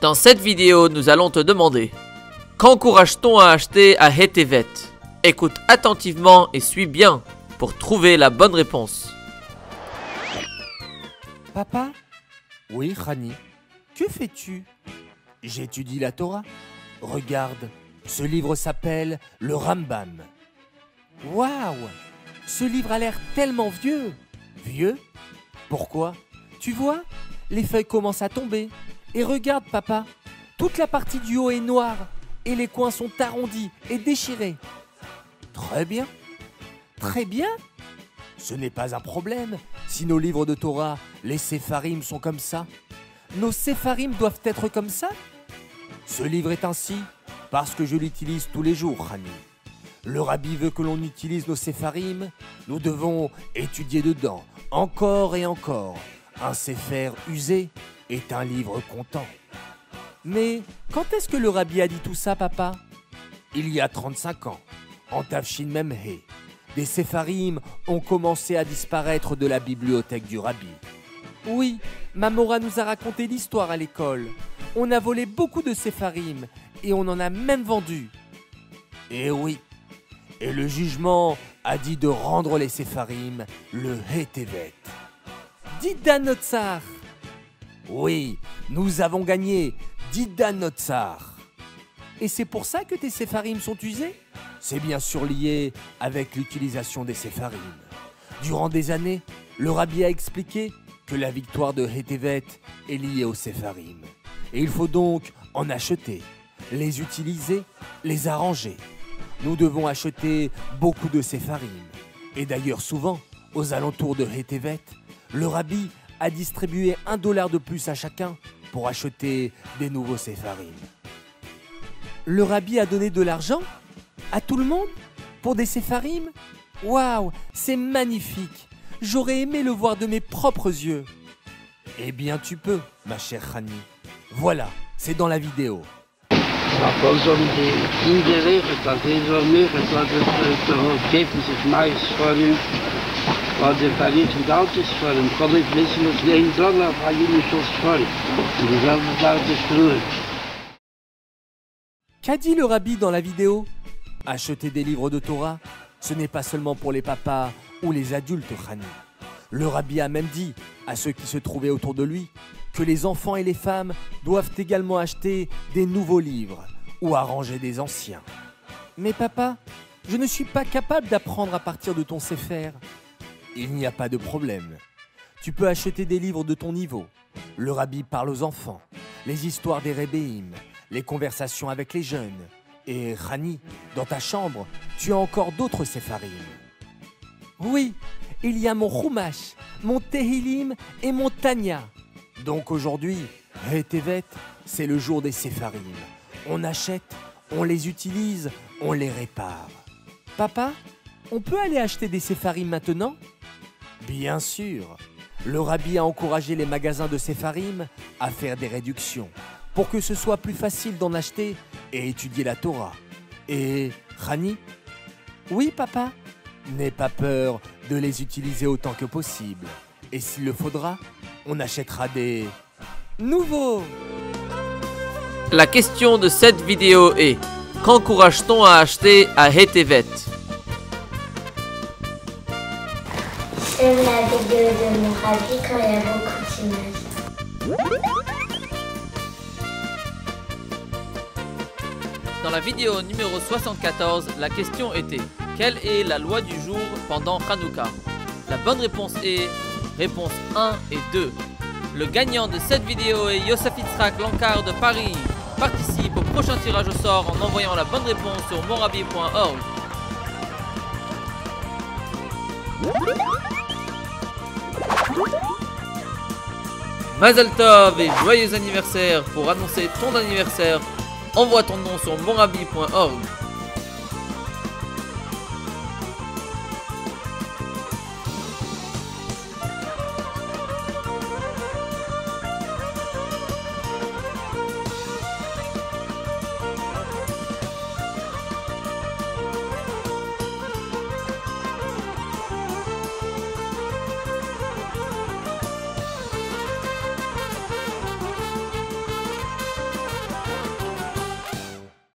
Dans cette vidéo, nous allons te demander: qu'encourage-t-on à acheter à Hetevet? Écoute attentivement et suis bien pour trouver la bonne réponse. Papa? Oui, Rani. Que fais-tu? J'étudie la Torah. Regarde, ce livre s'appelle le Rambam. Waouh! Ce livre a l'air tellement vieux. Vieux? Pourquoi? Tu vois, les feuilles commencent à tomber. Et regarde, papa, toute la partie du haut est noire et les coins sont arrondis et déchirés. Très bien. Très bien. Ce n'est pas un problème si nos livres de Torah, les Sepharim, sont comme ça. Nos Sepharim doivent être comme ça. Ce livre est ainsi parce que je l'utilise tous les jours, Rani. Le rabbi veut que l'on utilise nos Sepharim. Nous devons étudier dedans, encore et encore. Un Sefer usé est un livre content. Mais quand est-ce que le rabbi a dit tout ça, papa? Il y a 35 ans, en Tafshin Memhe, des Sepharim ont commencé à disparaître de la bibliothèque du rabbi. Oui, Mamora nous a raconté l'histoire à l'école. On a volé beaucoup de Sepharim et on en a même vendu. Eh oui, et le jugement a dit de rendre les Sepharim le Hetevet. Didan Notsar. Oui, nous avons gagné Didan Notsar. Et c'est pour ça que tes Sepharim sont usés? C'est bien sûr lié avec l'utilisation des Sepharim. Durant des années, le rabbi a expliqué que la victoire de Hetevet est liée aux Sepharim. Et il faut donc en acheter, les utiliser, les arranger. Nous devons acheter beaucoup de Sepharim. Et d'ailleurs souvent, aux alentours de Hetevet, le rabbi a distribué $1 de plus à chacun pour acheter des nouveaux Sepharim. Le rabbi a donné de l'argent à tout le monde pour des Sepharim? Waouh, c'est magnifique! J'aurais aimé le voir de mes propres yeux. Eh bien tu peux, ma chère Rani. Voilà, c'est dans la vidéo. Qu'a dit le rabbi dans la vidéo? Acheter des livres de Torah, ce n'est pas seulement pour les papas ou les adultes, Rani. Le rabbi a même dit à ceux qui se trouvaient autour de lui que les enfants et les femmes doivent également acheter des nouveaux livres ou arranger des anciens. Mais papa, je ne suis pas capable d'apprendre à partir de ton Sefer. Il n'y a pas de problème. Tu peux acheter des livres de ton niveau. Le rabbi parle aux enfants, les histoires des Rébéim, les conversations avec les jeunes. Et Rani, dans ta chambre, tu as encore d'autres Sepharim. Oui, il y a mon Chumash, mon Tehilim et mon Tanya. Donc aujourd'hui, Hetevet, c'est le jour des Sepharim. On achète, on les utilise, on les répare. Papa, on peut aller acheter des Sepharim maintenant? Bien sûr. Le rabbi a encouragé les magasins de Sepharim à faire des réductions pour que ce soit plus facile d'en acheter et étudier la Torah. Et Rani? Oui, papa? N'aie pas peur de les utiliser autant que possible. Et s'il le faudra, on achètera des nouveaux. La question de cette vidéo est: qu'encourage-t-on à acheter à Hetevet? J'aime la vidéo de mon rabbi quand il y a beaucoup d'images. Dans la vidéo numéro 74, la question était: quelle est la loi du jour pendant Hanouka? La bonne réponse est réponse 1 et 2. Le gagnant de cette vidéo est Yosef Yitzhak Lankar de Paris. Participe au prochain tirage au sort en envoyant la bonne réponse sur monrabi.org. Mazel Tov et joyeux anniversaire. Pour annoncer ton anniversaire, envoie ton nom sur monrabi.org.